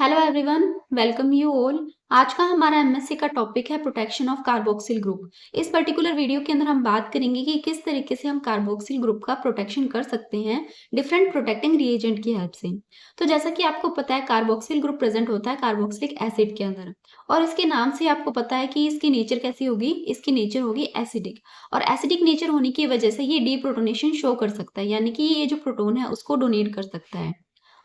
Hello everyone, welcome you all. आज का हमारा एमएससी का टॉपिक है प्रोटेक्शन ऑफ कार्बोक्सिल ग्रुप। इस पर्टिकुलर वीडियो के अंदर हम बात करेंगे कि किस तरीके से हम कार्बोक्सिल ग्रुप का प्रोटेक्शन कर सकते हैं डिफरेंट प्रोटेक्टिंग रिएजेंट की हेल्प से। तो जैसा कि आपको पता है, कार्बोक्सिल ग्रुप प्रेजेंट होता है कार्बोक्सिलिक एसिड के अंदर, और इसके नाम से आपको पता है कि इसकी नेचर कैसी होगी। इसकी नेचर होगी एसिडिक, और एसिडिक नेचर होने की वजह से ये डीप्रोटोनेशन शो कर सकता है, यानी कि ये जो प्रोटोन है उसको डोनेट कर सकता है।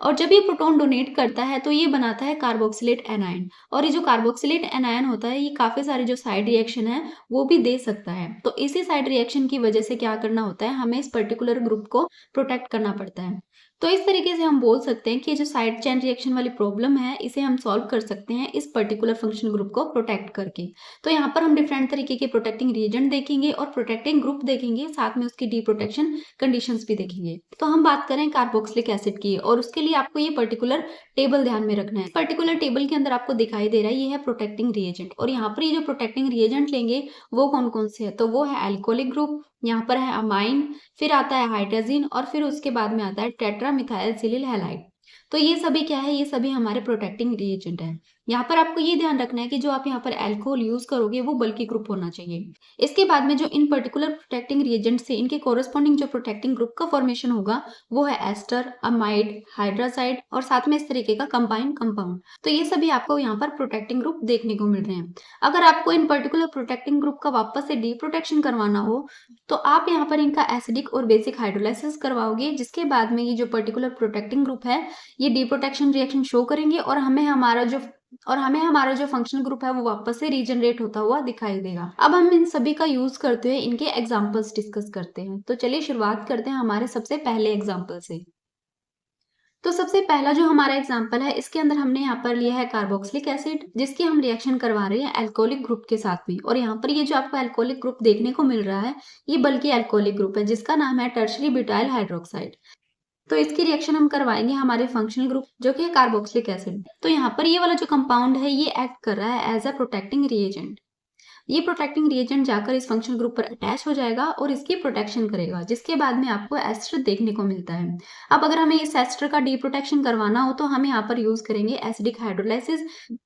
और जब ये प्रोटॉन डोनेट करता है तो ये बनाता है कार्बोक्सिलेट एनायन, और ये जो कार्बोक्सिलेट एनायन होता है ये काफी सारे जो साइड रिएक्शन है वो भी दे सकता है। तो इसी साइड रिएक्शन की वजह से क्या करना होता है, हमें इस पर्टिकुलर ग्रुप को प्रोटेक्ट करना पड़ता है। तो इस तरीके से हम बोल सकते हैं कि जो साइड चेन रिएक्शन वाली प्रॉब्लम है इसे हम सॉल्व कर सकते हैं इस पर्टिकुलर फंक्शनल ग्रुप को प्रोटेक्ट करके। तो यहाँ पर हम डिफरेंट तरीके के प्रोटेक्टिंग रिएजेंट देखेंगे और प्रोटेक्टिंग ग्रुप देखेंगे, साथ में उसकी डी प्रोटेक्शन कंडीशंस भी देखेंगे। तो हम बात करें कार्बोक्सिलिक एसिड की, और उसके लिए आपको ये पर्टिकुलर टेबल ध्यान में रखना है। पर्टिकुलर टेबल के अंदर आपको दिखाई दे रहा है ये है प्रोटेक्टिंग रिएजेंट, और यहाँ पर ये जो प्रोटेक्टिंग रिएजेंट लेंगे वो कौन कौन से है, तो वो है एल्कोहलिक ग्रुप, यहाँ पर है अमाइन, फिर आता है हाइड्रोजन, और फिर उसके बाद में आता है टेट्रा मिथाइल सिलिल हैलाइड। तो ये सभी क्या है, ये सभी हमारे प्रोटेक्टिंग रिएजेंट है। यहाँ पर आपको ये ध्यान रखना है कि जो आप यहाँ पर अल्कोहल यूज करोगे वो बल्कि ग्रुप होना चाहिए। इसके बाद में जो इन पर्टिकुलर प्रोटेक्टिंग रिएजेंट से इनके कोरस्पॉन्डिंग जो प्रोटेक्टिंग ग्रुप का फॉर्मेशन होगा वो है एस्टर, अमाइड, हाइड्रासाइड, और साथ में इस तरीके का कंबाइंड कंपाउंड। तो ये सभी आपको यहाँ पर प्रोटेक्टिंग ग्रुप देखने को मिल रहे हैं। अगर आपको इन पर्टिकुलर प्रोटेक्टिंग ग्रुप का वापस से डी प्रोटेक्शन करवाना हो तो आप यहाँ पर इनका एसिडिक और बेसिक हाइड्रोलाइसिस करवाओगे, जिसके बाद में ये जो पर्टिकुलर प्रोटेक्टिंग ग्रुप है ये डी प्रोटेक्शन रिएक्शन शो करेंगे, और हमें हमारा जो फंक्शनल ग्रुप है वो वापस से रीजनरेट होता हुआ दिखाई देगा। अब हम इन सभी का यूज करते हुए इनके एग्जांपल्स डिस्कस करते हैं। तो चलिए शुरुआत करते हैं हमारे सबसे पहले एग्जांपल से। तो सबसे पहला जो हमारा एग्जांपल है, इसके अंदर हमने यहाँ पर लिया है कार्बोक्सिलिक एसिड, जिसकी हम रिएक्शन करवा रहे हैं अल्कोहलिक ग्रुप के साथ में। और यहाँ पर ये जो आपको अल्कोहलिक ग्रुप देखने को मिल रहा है ये बल्कि अल्कोहलिक ग्रुप है, जिसका नाम है टर्शरी ब्यूटाइल हाइड्रोक्साइड। तो इसकी रिएक्शन हम करवाएंगे हमारे फंक्शनल ग्रुप जो कि है कार्बोक्सिलिक एसिड। तो यहाँ पर ये वाला जो कंपाउंड है ये एक्ट कर रहा है एज अ प्रोटेक्टिंग रिएजेंट। ये प्रोटेक्टिंग रिएजेंट जाकर इस फंक्शनल ग्रुप पर अटैच हो जाएगा और इसकी प्रोटेक्शन करेगा, जिसके बाद में आपको एस्टर देखने को मिलता है। अब अगर हमें इस एस्टर का डी प्रोटेक्शन करवाना हो तो हम यहाँ पर यूज करेंगे एसिडिक हाइड्रोलाइसिस,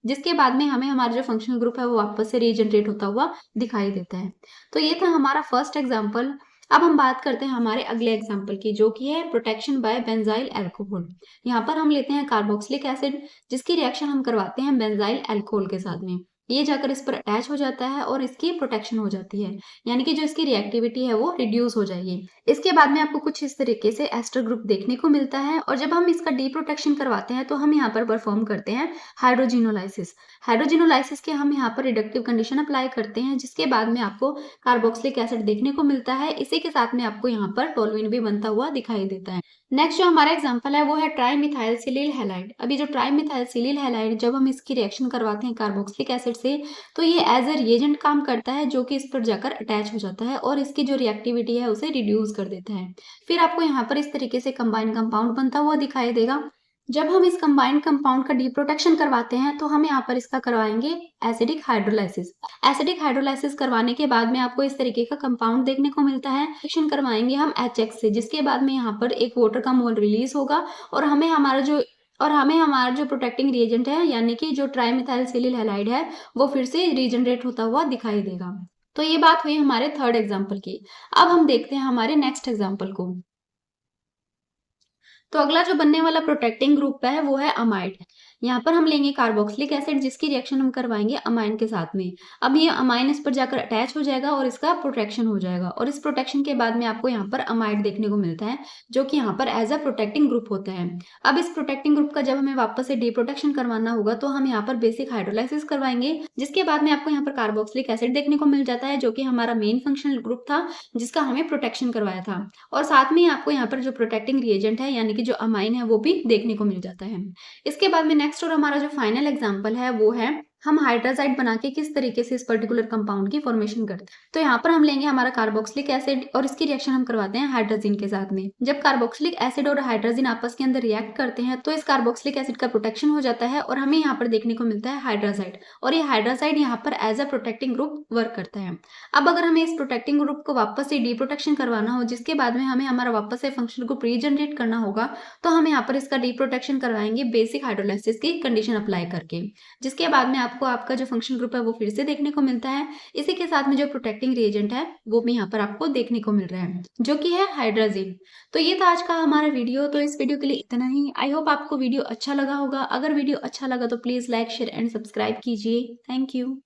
जिसके बाद में हमें हमारा जो फंक्शनल ग्रुप है वो वापस से रीजनरेट होता हुआ दिखाई देता है। तो ये था हमारा फर्स्ट एग्जाम्पल। अब हम बात करते हैं हमारे अगले एग्जाम्पल की, जो कि है प्रोटेक्शन बाय बेंजाइल अल्कोहल। यहाँ पर हम लेते हैं कार्बोक्सिलिक एसिड, जिसकी रिएक्शन हम करवाते हैं बेंजाइल अल्कोहल के साथ में। ये जाकर इस पर अटैच हो जाता है और इसकी प्रोटेक्शन हो जाती है, यानी कि जो इसकी रिएक्टिविटी है वो रिड्यूस हो जाएगी। इसके बाद में आपको कुछ इस तरीके से एस्टर ग्रुप देखने को मिलता है, और जब हम इसका डी प्रोटेक्शन करवाते हैं तो हम यहाँ पर परफॉर्म करते हैं हाइड्रोजिनोलाइसिस। हाइड्रोजिनोलाइसिस के हम यहाँ पर रिडक्टिव कंडीशन अप्लाई करते हैं, जिसके बाद में आपको कार्बोक्सिलिक एसिड देखने को मिलता है। इसी के साथ में आपको यहाँ पर टोलुइन भी बनता हुआ दिखाई देता है। नेक्स्ट जो हमारा एग्जांपल है वो है ट्राइमिथाइल सिलिल हैलाइड। अभी जो ट्राइमिथाइल सिलिल हैलाइड जब हम इसकी रिएक्शन करवाते हैं कार्बोक्सिलिक एसिड से तो ये एज अ रिएजेंट काम करता है, जो कि इस पर जाकर अटैच हो जाता है और इसकी जो रिएक्टिविटी है उसे रिड्यूस कर देता है। फिर आपको यहाँ पर इस तरीके से कंबाइंड कंपाउंड बनता हुआ दिखाई देगा। जब हम इस कंबाइंड कंपाउंड का डी प्रोटेक्शन करवाते हैं तो हम यहाँ पर इसका करवाएंगे एसिडिक हाइड्रोलाइसिस। एसिडिक हाइड्रोलाइसिस करवाने के बाद में आपको इस तरीके का कंपाउंड देखने को मिलता है। रिएक्शन करवाएंगे हम HX से, जिसके बाद में यहाँ पर एक वाटर का मोल रिलीज होगा, और हमें हमारा जो प्रोटेक्टिंग रिएजेंट है यानी कि जो ट्राइमिथाइल सिलिल हैलाइड है वो फिर से रीजनरेट होता हुआ दिखाई देगा। तो ये बात हुई हमारे थर्ड एग्जाम्पल की। अब हम देखते हैं हमारे नेक्स्ट एग्जाम्पल को। तो अगला जो बनने वाला प्रोटेक्टिंग ग्रुप है वो है अमाइड। यहाँ पर हम लेंगे कार्बोक्सिलिक एसिड, जिसकी रिएक्शन हम करवाएंगे अमाइन के साथ में। अब ये अमाइन इस पर जाकर अटैच हो जाएगा और इसका प्रोटेक्शन हो जाएगा, और इस प्रोटेक्शन के बाद में आपको यहाँ पर अमाइड देखने को मिलता है, जो कि यहाँ पर एज अ प्रोटेक्टिंग ग्रुप होता है। अब इस प्रोटेक्टिंग ग्रुप का जब हमें वापस से डी प्रोटेक्शन करवाना होगा तो हम यहाँ पर बेसिक हाइड्रोलाइसिस करवाएंगे, जिसके बाद में आपको यहाँ पर कार्बोक्सिलिक एसिड देखने को मिल जाता है, जो कि हमारा मेन फंक्शनल ग्रुप था जिसका हमें प्रोटेक्शन करवाया था। और साथ में आपको यहाँ पर जो प्रोटेक्टिंग रिएजेंट है यानी कि जो अमाइन है वो भी देखने को मिल जाता है। इसके बाद में नेक्स्ट और हमारा जो फाइनल एग्जांपल है वो है हम हाइड्राजाइड बना के किस तरीके से इस पर्टिकुलर कंपाउंड की फॉर्मेशन करते हैं। तो यहाँ पर हम लेंगे हमारा कार्बोक्सिलिक एसिड और इसकी रिएक्शन हम करवाते हैं हाइड्रोजन के साथ में। जब कार्बोक्सिलिक एसिड और हाइड्रोजन आपस के अंदर रिएक्ट करते हैं तो इस कार्बोक्सिलिक एसिड का प्रोटेक्शन हो जाता है और हमें यहाँ पर देखने को मिलता है हाइड्राजाइड, और ये हाइड्राजाइड यहाँ पर as a protecting group work करता है। अब अगर हमें इस प्रोटेक्टिंग ग्रुप को वापस से डीप्रोटेक्शन करवाना हो, जिसके बाद में हमें हमारा वापस से फंक्शनल ग्रुप रीजनरेट करना होगा, तो हम यहाँ पर इसका डीप्रोटेक्शन करवाएंगे बेसिक हाइड्रोलाइसिस की कंडीशन अप्लाई करके, जिसके बाद में आपको आपका जो फंक्शनल ग्रुप है वो फिर से देखने को मिलता है। इसी के साथ में जो प्रोटेक्टिंग रिएजेंट है वो भी यहाँ पर आपको देखने को मिल रहा है, जो कि है हाइड्राजिन। तो ये था आज का हमारा वीडियो। तो इस वीडियो के लिए इतना ही। आई होप आपको वीडियो अच्छा लगा होगा। अगर वीडियो अच्छा लगा तो please like, share and subscribe कीजिए। Thank you.